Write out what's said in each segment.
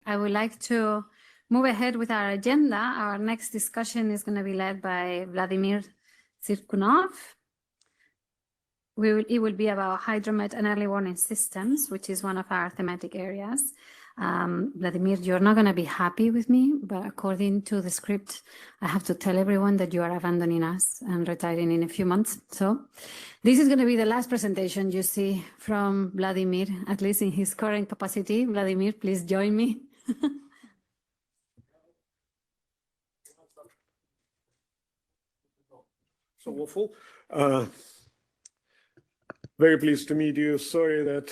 I would like to move ahead with our agenda. Our next discussion is going to be led by Vladimir Tsirkunov. It will be about Hydromet and early warning systems, which is one of our thematic areas. Vladimir, you're not going to be happy with me, but according to the script, I have to tell everyone that you are abandoning us and retiring in a few months. So this is going to be the last presentation you see from Vladimir, at least in his current capacity. Vladimir, please join me. So awful. Very pleased to meet you. Sorry that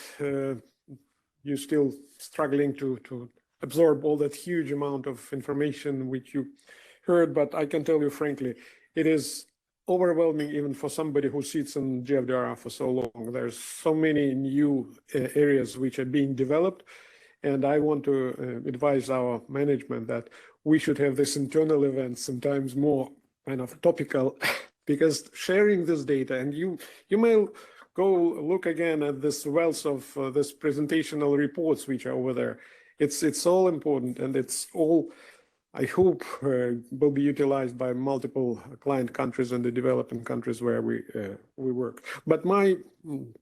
you're still struggling to absorb all that huge amount of information which you heard, but I can tell you frankly, it is overwhelming even for somebody who sits in GFDRR for so long. There's so many new areas which are being developed, and I want to advise our management that we should have this internal event sometimes more kind of topical, because sharing this data, and you may go look again at this wealth of this presentational reports which are over there. It's all important, and it's all, I hope, will be utilized by multiple client countries and the developing countries where we work. But my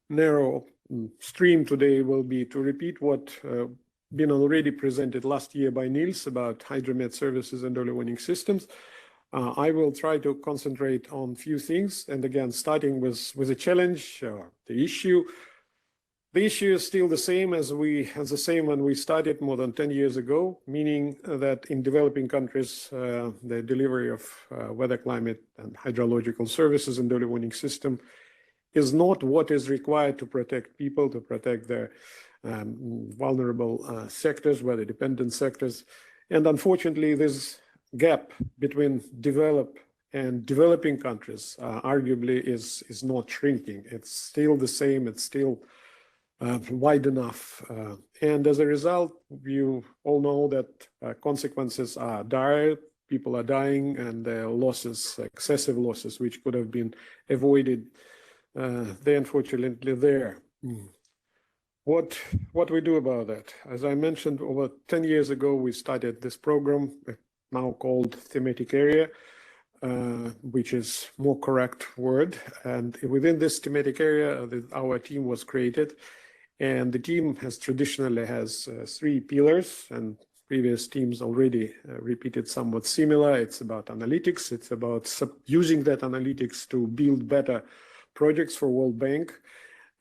narrow stream today will be to repeat what been already presented last year by Niels about Hydromet services and early warning systems. I will try to concentrate on a few things, and again, starting with a challenge, the issue. The issue is still the same as when we started more than 10 years ago, meaning that in developing countries, the delivery of weather, climate, and hydrological services and early warning system is not what is required to protect people, to protect their vulnerable sectors, weather-dependent sectors, and unfortunately, this gap between developed and developing countries arguably is not shrinking. It's still the same. It's still wide enough. And as a result, you all know that consequences are dire. People are dying, and losses, excessive losses, which could have been avoided, they unfortunately there. What we do about that? As I mentioned, over 10 years ago, we started this program, now called thematic area, which is more correct word. And within this thematic area, our team was created. And the team traditionally has three pillars, and previous teams already repeated somewhat similar. It's about analytics. It's about using that analytics to build better projects for World Bank.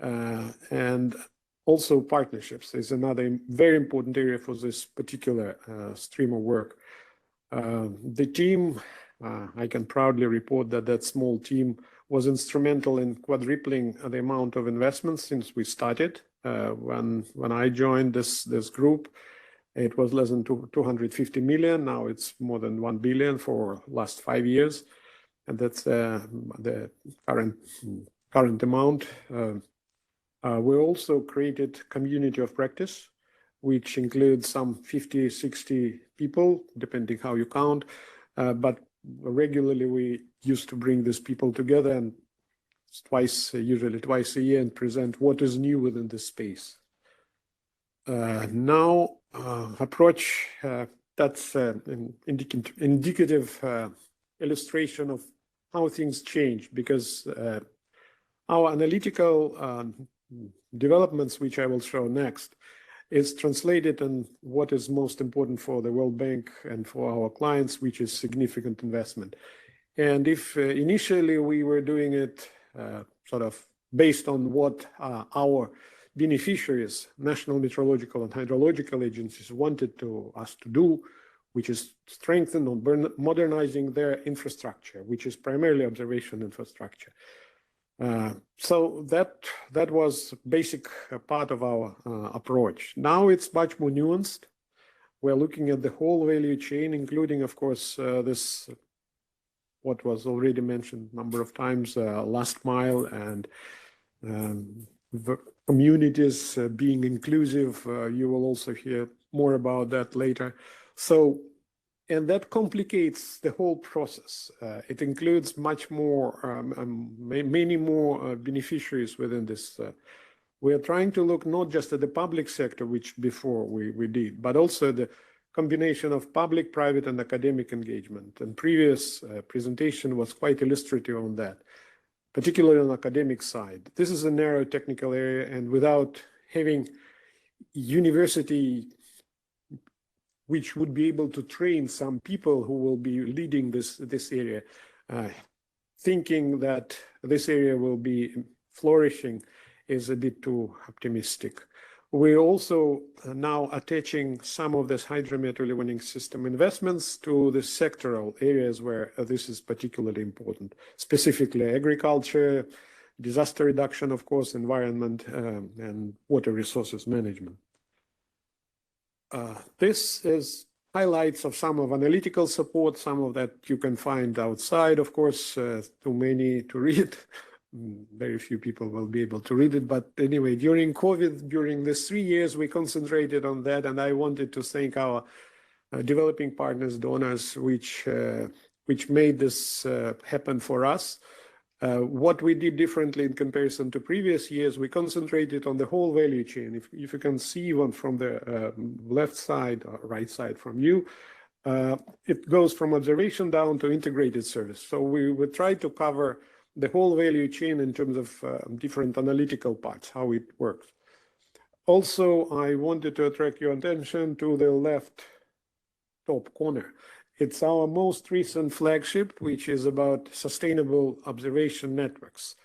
And also partnerships is another very important area for this particular stream of work. The team, I can proudly report that small team was instrumental in quadrupling the amount of investments since we started. When I joined this group, it was less than 250 million. Now it's more than 1 billion for last 5 years, and that's the current amount. We also created community of practice, which includes some 50, 60 people, depending how you count. But regularly we used to bring these people together and usually twice a year, and present what is new within this space. Now, approach, that's an indicative illustration of how things change, because our analytical developments, which I will show next, is translated in what is most important for the World Bank and for our clients, which is significant investment. And if initially we were doing it sort of based on what our beneficiaries, national meteorological and hydrological agencies, wanted us to do, which is strengthen or modernizing their infrastructure, which is primarily observation infrastructure. So that was basic part of our approach. Now it's much more nuanced. We're looking at the whole value chain, including, of course, this, what was already mentioned a number of times, last mile, and the communities being inclusive. You will also hear more about that later. So, and that complicates the whole process. It includes much more, many more beneficiaries within We are trying to look not just at the public sector, which before we did, but also the combination of public, private, and academic engagement. And previous presentation was quite illustrative on that, particularly on the academic side. This is a narrow technical area, and without having university which would be able to train some people who will be leading this area, thinking that this area will be flourishing is a bit too optimistic. We're also now attaching some of this Hydromet early warning system investments to the sectoral areas where this is particularly important, specifically agriculture, disaster reduction, of course, environment, and water resources management. This is highlights of some of analytical support, some of that you can find outside, of course, too many to read. Very few people will be able to read it. But anyway, during COVID, during these 3 years, we concentrated on that. And I wanted to thank our developing partners, donors, which made this happen for us. What we did differently in comparison to previous years, we concentrated on the whole value chain. If you can see one from the left side or right side from you, it goes from observation down to integrated service. So we would try to cover the whole value chain in terms of different analytical parts, how it works. Also, I wanted to attract your attention to the left top corner. It's our most recent flagship, which is about sustainable observation networks.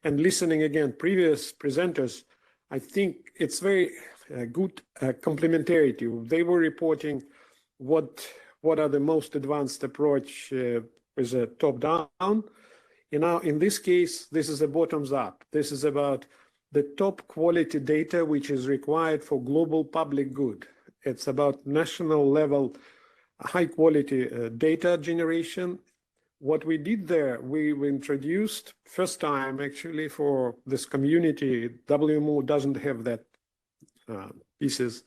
And listening again, previous presenters, I think it's very good complementarity. They were reporting what are the most advanced approach with a top-down. In this case, this is a bottoms-up. This is about the top quality data which is required for global public good. It's about national level high quality data generation. What we did there, we introduced first time actually for this community. WMO doesn't have that pieces,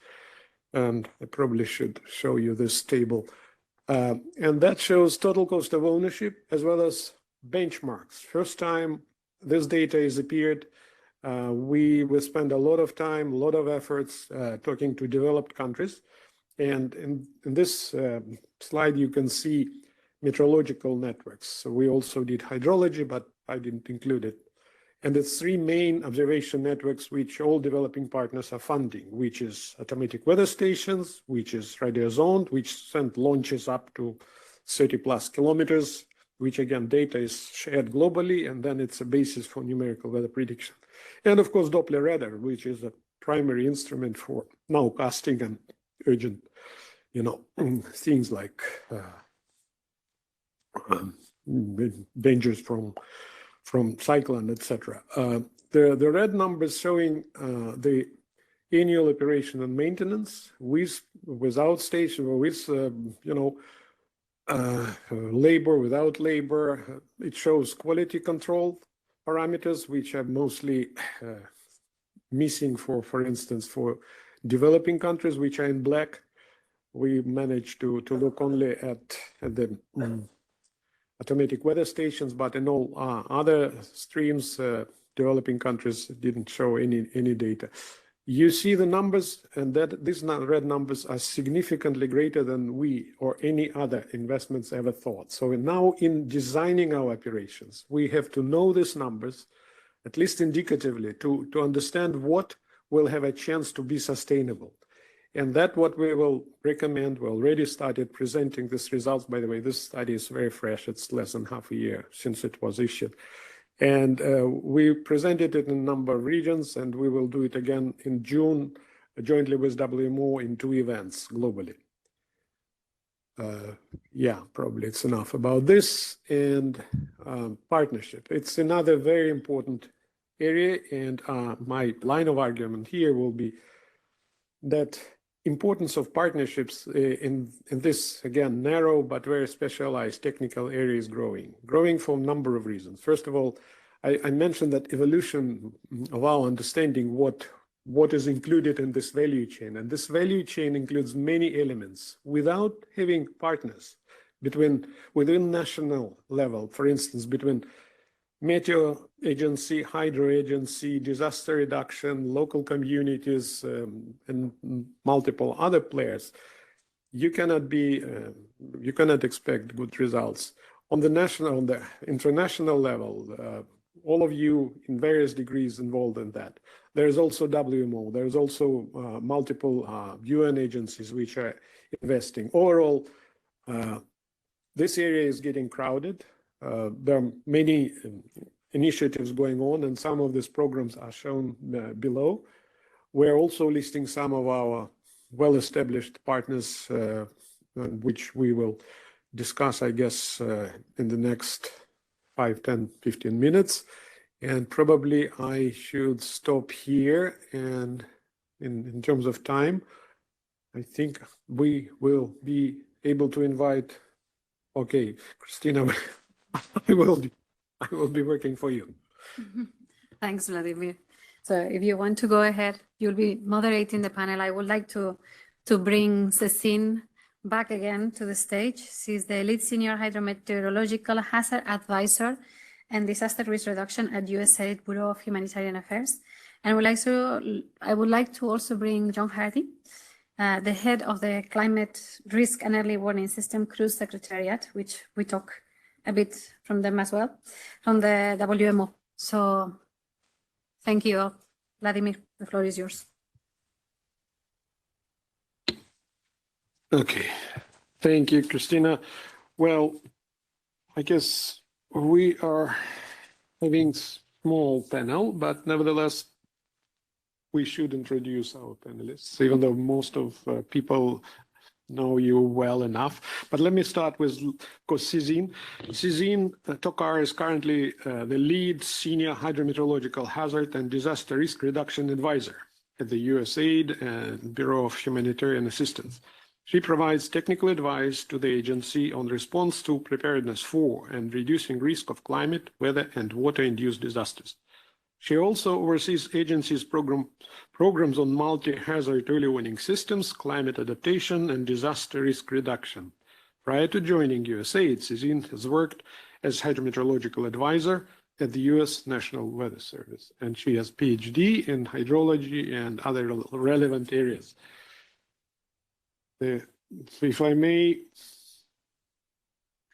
and I probably should show you this table. And that shows total cost of ownership as well as benchmarks. First time this data is appeared. We will spend a lot of time, a lot of efforts talking to developed countries. And in this slide, you can see meteorological networks. So we also did hydrology, but I didn't include it. And it's 3 main observation networks which all developing partners are funding, which is automatic weather stations, which is radio zoned, which send launches up to 30 plus kilometers, which again, data is shared globally, and then it's a basis for numerical weather prediction. And of course, Doppler radar, which is a primary instrument for nowcasting and urgent, things like dangers from cyclone, etc. The red numbers showing the annual operation and maintenance without station or with labor, without labor. It shows quality control parameters, which are mostly missing for instance, for developing countries, which are in black. We managed to look only at the automatic weather stations, but in all other streams, developing countries didn't show any data. You see the numbers, and that these red numbers are significantly greater than we or any other investments ever thought. So now in designing our operations, we have to know these numbers, at least indicatively, to understand what will have a chance to be sustainable. And that's what we will recommend. We already started presenting these results. By the way, this study is very fresh. It's less than half a year since it was issued. And we presented it in a number of regions, and we will do it again in June, jointly with WMO in 2 events globally. Yeah, probably it's enough about this. And partnership. It's another very important area, and my line of argument here will be that importance of partnerships in this, again, narrow but very specialized technical area is growing for a number of reasons. First of all, I mentioned that evolution of our understanding what is included in this value chain, and this value chain includes many elements. Without having partners within national level, for instance, between Meteo agency, hydro agency, disaster reduction, local communities, and multiple other players, you cannot expect good results. On the international level, all of you in various degrees involved in that. There is also WMO. There is also multiple UN agencies which are investing. Overall, this area is getting crowded. There are many initiatives going on, and some of these programs are shown below. We're also listing some of our well-established partners, which we will discuss, I guess, in the next 5, 10, 15 minutes. And probably I should stop here. And in terms of time, I think we will be able to invite, okay, Christina, I will be working for you. Thanks, Vladimir. So if you want to go ahead, you'll be moderating the panel. I would like to bring Cécile back again to the stage. She's the lead senior hydrometeorological hazard advisor and disaster risk reduction at USAID Bureau of Humanitarian Affairs. And I would like to also bring John Hardy, the head of the Climate Risk and Early Warning System Cruise Secretariat, which we talk a bit from them as well, from the WMO. So thank you all. Vladimir, the floor is yours. Okay, thank you, Christina. Well, I guess we are having a small panel, but nevertheless, we should introduce our panelists, even though most of people know you well enough. But let me start with, of course, Cécile. Cécile Tokar is currently the lead senior hydrometeorological hazard and disaster risk reduction advisor at the USAID and Bureau of Humanitarian Assistance. She provides technical advice to the agency on response to preparedness for and reducing risk of climate, weather, and water-induced disasters. She also oversees agency's programs on multi-hazard early warning systems, climate adaptation, and disaster risk reduction. Prior to joining USAID, Cécile has worked as hydrometeorological advisor at the U.S. National Weather Service, and she has PhD in hydrology and other relevant areas. If I may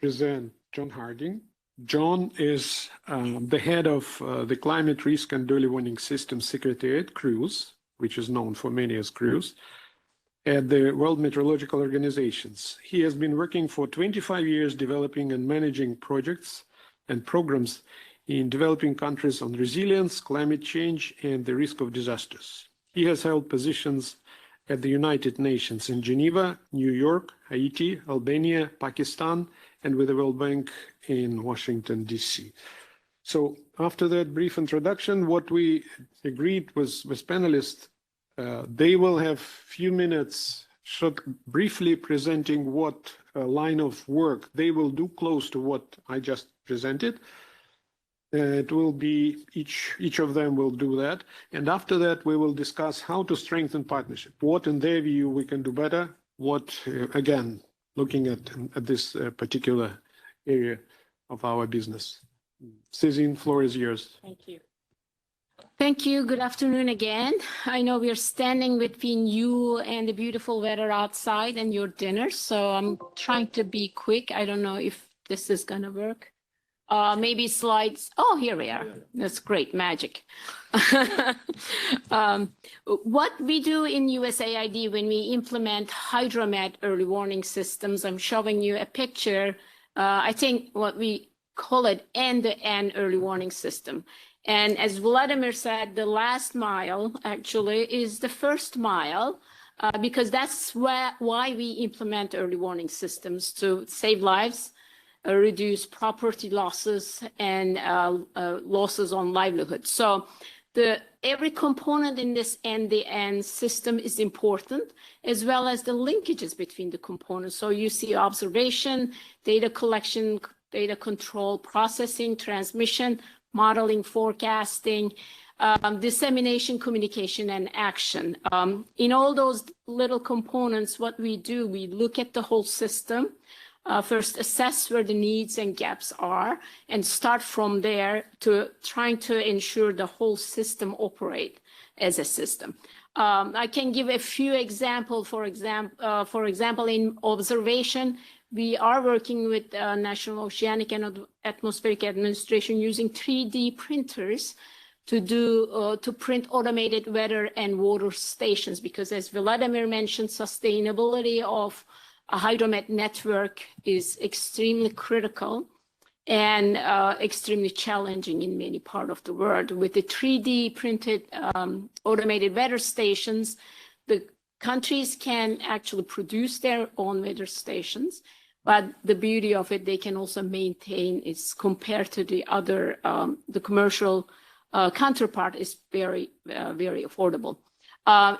present John Harding. John is the head of the Climate Risk and Early Warning System Secretariat, CRUISE, which is known for many as CRUISE, at the World Meteorological Organizations. He has been working for 25 years developing and managing projects and programs in developing countries on resilience, climate change, and the risk of disasters. He has held positions at the United Nations in Geneva, New York, Haiti, Albania, Pakistan, and with the World Bank in Washington, D.C. So after that brief introduction, what we agreed with panelists, they will have few minutes briefly presenting what line of work they will do close to what I just presented. It will be each of them will do that. And after that, we will discuss how to strengthen partnership, what in their view we can do better, what, again, looking at this particular area of our business. Cécile, floor is yours. Thank you. Thank you. Good afternoon again. I know we are standing between you and the beautiful weather outside and your dinner, so I'm trying to be quick. I don't know if this is going to work. Maybe slides. Oh, here we are. That's great magic. What we do in USAID when we implement Hydromet early warning systems, I'm showing you a picture. I think what we call it end-to-end early warning system. And as Vladimir said, the last mile actually is the first mile because that's why we implement early warning systems to save lives, reduce property losses and losses on livelihood. So every component in this end-to-end system is important, as well as the linkages between the components. So you see observation, data collection, data control, processing, transmission, modeling, forecasting, dissemination, communication, and action. In all those little components, what we do, we look at the whole system. first assess where the needs and gaps are and start from there to trying to ensure the whole system operate as a system. I can give a few examples. For example, in observation, we are working with National Oceanic and Atmospheric Administration using 3D printers to print automated weather and water stations, because as Vladimir mentioned, sustainability of a Hydromet network is extremely critical and extremely challenging in many parts of the world. With the 3D printed automated weather stations, the countries can actually produce their own weather stations, but the beauty of it, they can also maintain is compared to the other, the commercial counterpart is very, very affordable.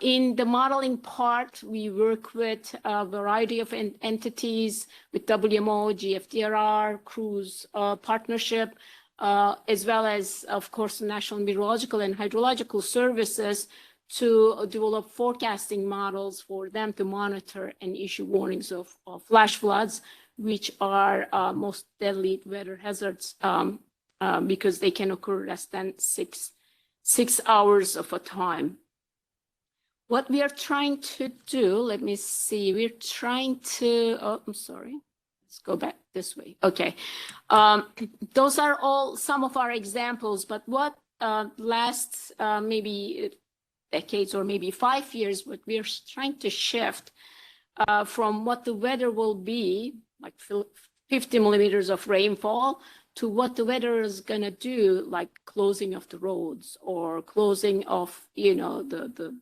In the modeling part, we work with a variety of entities with WMO, GFDRR, cruise partnership, as well as, of course, National Meteorological and Hydrological Services to develop forecasting models for them to monitor and issue warnings of flash floods, which are most deadly weather hazards because they can occur less than six hours of a time. What we are trying to do, let me see, we're trying to, oh, I'm sorry, let's go back this way. Okay, those are all some of our examples, but what lasts maybe decades or maybe 5 years, what we're trying to shift from what the weather will be, like 50 millimeters of rainfall, to what the weather is gonna do, like closing of the roads or closing of, you know, the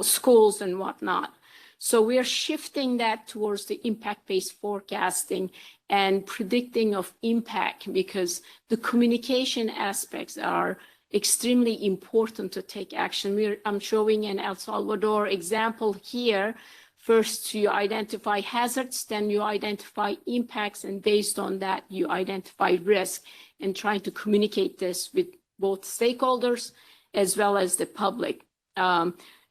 schools and whatnot. So we are shifting that towards the impact-based forecasting and predicting of impact, because the communication aspects are extremely important to take action. I'm showing an El Salvador example here. First, you identify hazards, then you identify impacts, and based on that, you identify risk and try to communicate this with both stakeholders as well as the public.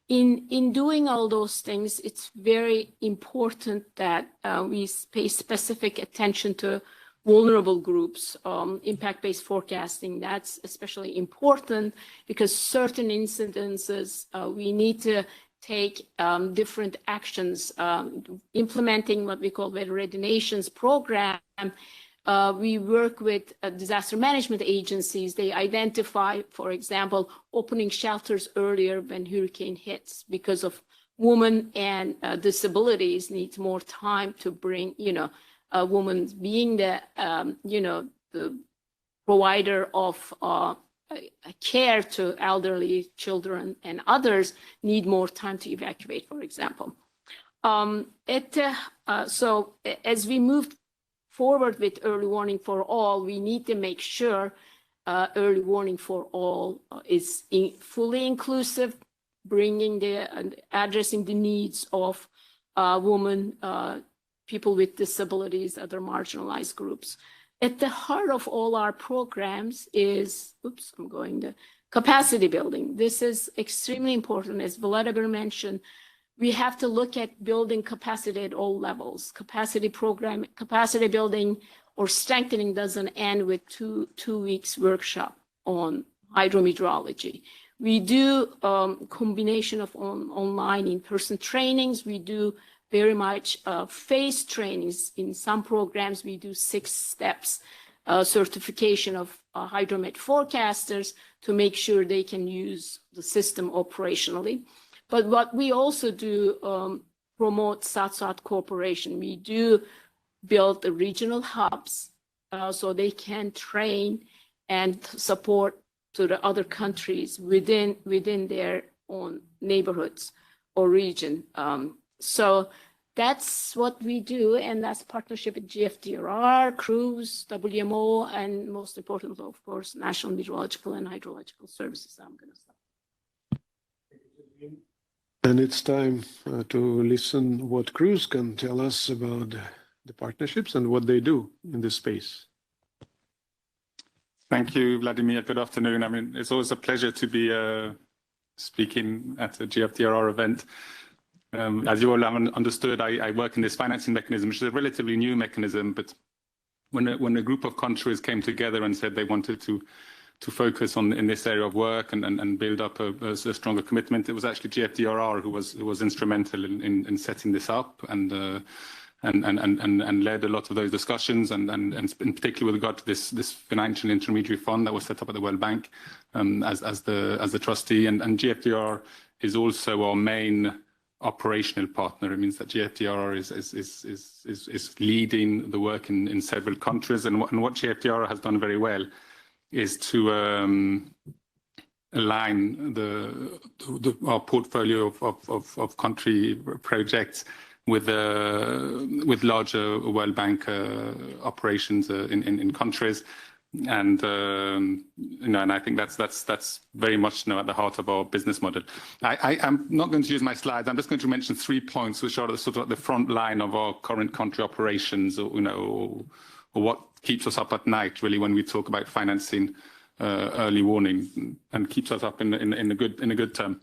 In doing all those things, it's very important that we pay specific attention to vulnerable groups. Impact-based forecasting, that's especially important because certain incidences, we need to take different actions. Implementing what we call Weather Ready Nations program, we work with disaster management agencies. They identify, for example, opening shelters earlier when hurricane hits, because of women and disabilities needs more time to bring, you know, a woman being the, you know, the provider of care to elderly children and others need more time to evacuate, for example. So as we move forward with early warning for all, we need to make sure early warning for all is fully inclusive, bringing addressing the needs of women, people with disabilities, other marginalized groups. At the heart of all our programs is, capacity building. This is extremely important. As Vladimir mentioned, we have to look at building capacity at all levels. Capacity building or strengthening doesn't end with two weeks workshop on hydrometeorology. We do combination of online in-person trainings. We do very much phase trainings. In some programs, we do 6 steps certification of Hydromet forecasters to make sure they can use the system operationally. But what we also do promote South-South cooperation. We do build the regional hubs so they can train and support to the other countries within their own neighborhoods or region. So that's what we do, and that's partnership with GFDRR, cruise, WMO, and most importantly, of course, National Meteorological and Hydrological Services. I'm going to stop. And it's time to listen what cruise can tell us about the partnerships and what they do in this space. Thank you, Vladimir. Good afternoon. I mean, it's always a pleasure to be speaking at a GFDRR event. As you all have understood, I work in this financing mechanism, which is a relatively new mechanism. But when a group of countries came together and said they wanted to focus on in this area of work and build up a stronger commitment, it was actually GFDRR who was instrumental in setting this up and led a lot of those discussions, and in particular with regard to this financial intermediary fund that was set up at the World Bank as the trustee, and GFDRR is also our main operational partner. It means that GFDRR is leading the work in several countries, and what GFDRR has done very well is to align our portfolio of country projects with larger World Bank operations in countries, and and I think that's very much at the heart of our business model. I'm not going to use my slides. I'm just going to mention 3 points which are sort of at the front line of our current country operations, or what keeps us up at night really when we talk about financing early warning, and keeps us up in a good term.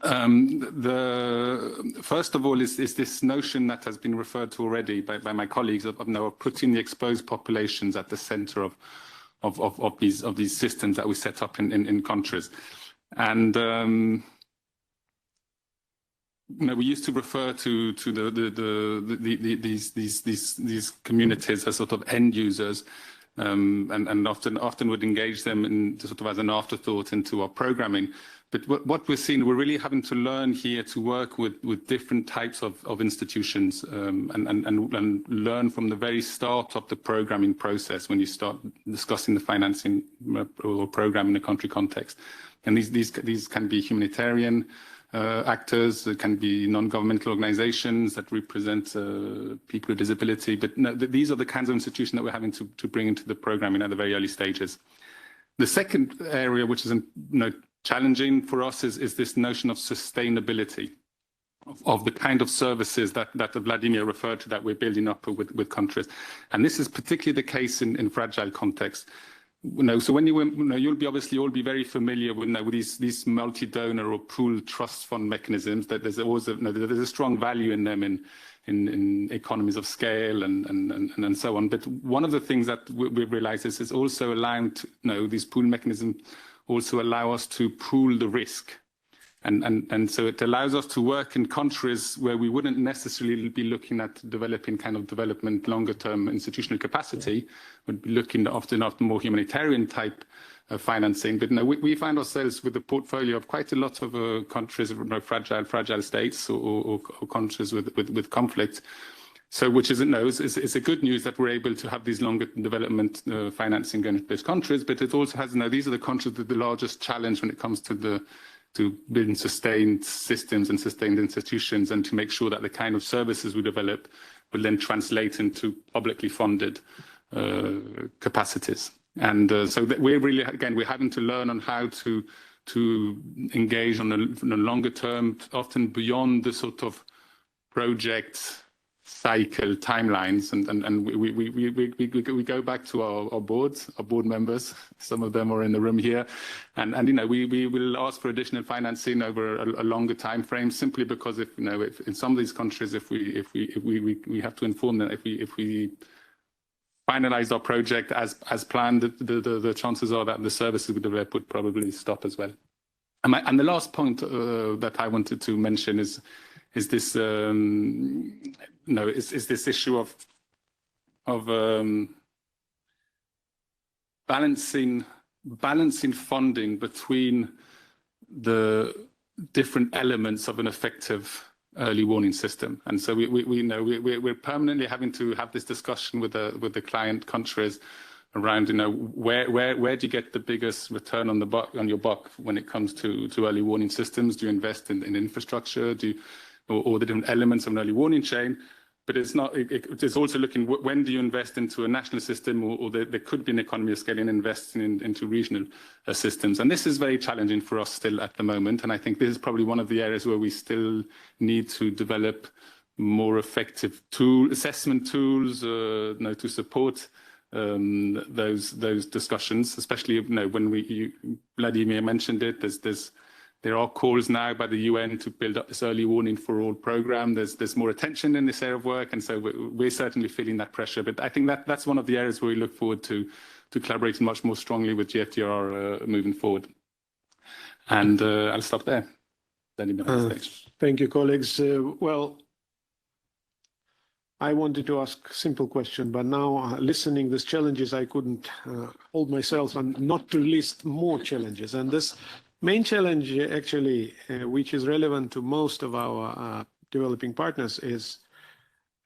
The first of all is this notion that has been referred to already by my colleagues of putting the exposed populations at the center of these systems that we set up in countries. And we used to refer to these communities as sort of end users, and often would engage them in sort of as an afterthought into our programming. But what we're seeing, we're really having to learn here to work with different types of institutions, and learn from the very start of the programming process when you start discussing the financing or program in a country context. And these can be humanitarian actors, it can be non-governmental organizations that represent people with disability. But no, these are the kinds of institutions that we're having to bring into the programming at the very early stages. The second area, which is challenging for us, is this notion of sustainability of the kind of services that Vladimir referred to that we're building up with countries. And this is particularly the case in fragile contexts. So when you'll be obviously all be very familiar with these multi-donor or pool trust fund mechanisms, that there's always there's a strong value in them in economies of scale and so on. But one of the things that we've realized is also allowing these pool mechanisms also allow us to pool the risk. And so it allows us to work in countries where we wouldn't necessarily be looking at developing development longer term institutional capacity, would be looking often after more humanitarian type of financing. But we find ourselves with a portfolio of quite a lot of countries, fragile states or countries with conflict. So, which is it's a good news that we're able to have these longer development financing going into those countries, but it also has these are the countries with the largest challenge when it comes to building sustained systems and sustained institutions, and to make sure that the kind of services we develop will then translate into publicly funded capacities. And so that we're really, again, we're having to learn on how to engage on a longer term, often beyond the sort of project cycle timelines, and we go back to our boards, our board members. Some of them are in the room here, and we will ask for additional financing over a longer time frame, simply because if in some of these countries, if we have to inform them, if we finalize our project as planned, the chances are that the services we develop would probably stop as well. And the last point that I wanted to mention is this is this issue of balancing funding between the different elements of an effective early warning system. And so we're permanently having to have this discussion with the client countries around where do you get the biggest return on your buck when it comes to early warning systems? Do you invest in infrastructure? Or the different elements of an early warning chain? But it's also looking, when do you invest into a national system, or there could be an economy of scale in investing into regional systems. And this is very challenging for us still at the moment. And I think this is probably one of the areas where we still need to develop more effective assessment tools to support those discussions, especially when Vladimir mentioned it. There's There are calls now by the UN to build up this early warning for all program. There's more attention in this area of work, and so we're certainly feeling that pressure. But I think that's one of the areas where we look forward to collaborating much more strongly with GFDRR moving forward. And I'll stop there. Thank you, colleagues. Well, I wanted to ask a simple question, but now listening these challenges, I couldn't hold myself and not to list more challenges. And this main challenge, actually, which is relevant to most of our developing partners, is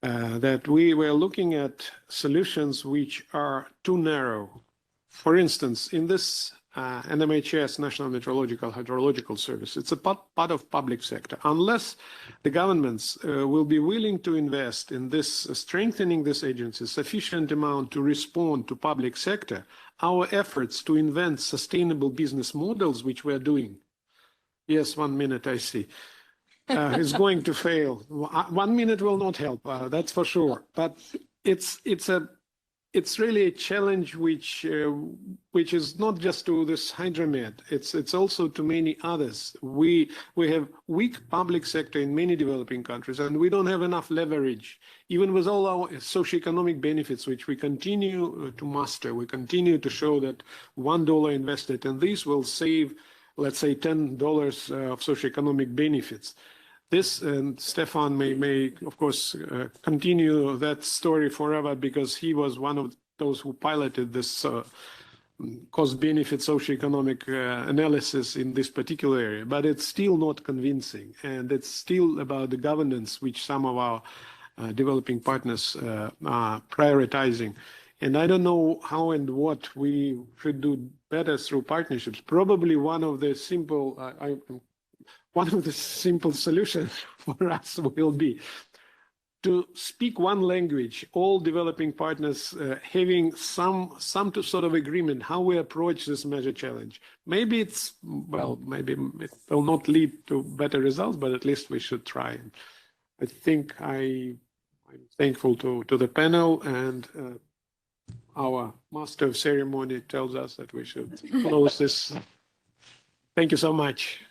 that we were looking at solutions which are too narrow. For instance, in this NMHS, National Meteorological Hydrological Service, it's a part of public sector. Unless the governments will be willing to invest in this, strengthening this agency sufficient amount to respond to public sector, our efforts to invent sustainable business models, which we're doing, yes, 1 minute I see, is going to fail. 1 minute will not help, that's for sure. But it's really a challenge which is not just to this Hydromet. It's also to many others. We have weak public sector in many developing countries, and we don't have enough leverage, even with all our socioeconomic benefits, which we continue to master. We continue to show that $1 invested in this will save, let's say, $10 of socioeconomic benefits. This, and Stefan may of course continue that story forever, because he was one of those who piloted this cost-benefit socioeconomic analysis in this particular area. But it's still not convincing, and it's still about the governance which some of our developing partners are prioritizing. And I don't know how and what we should do better through partnerships. Probably one of the simple solutions for us will be to speak one language, all developing partners having some sort of agreement how we approach this major challenge. Maybe maybe it will not lead to better results, but at least we should try. I think I'm thankful to the panel, and our master of ceremony tells us that we should close this. Thank you so much.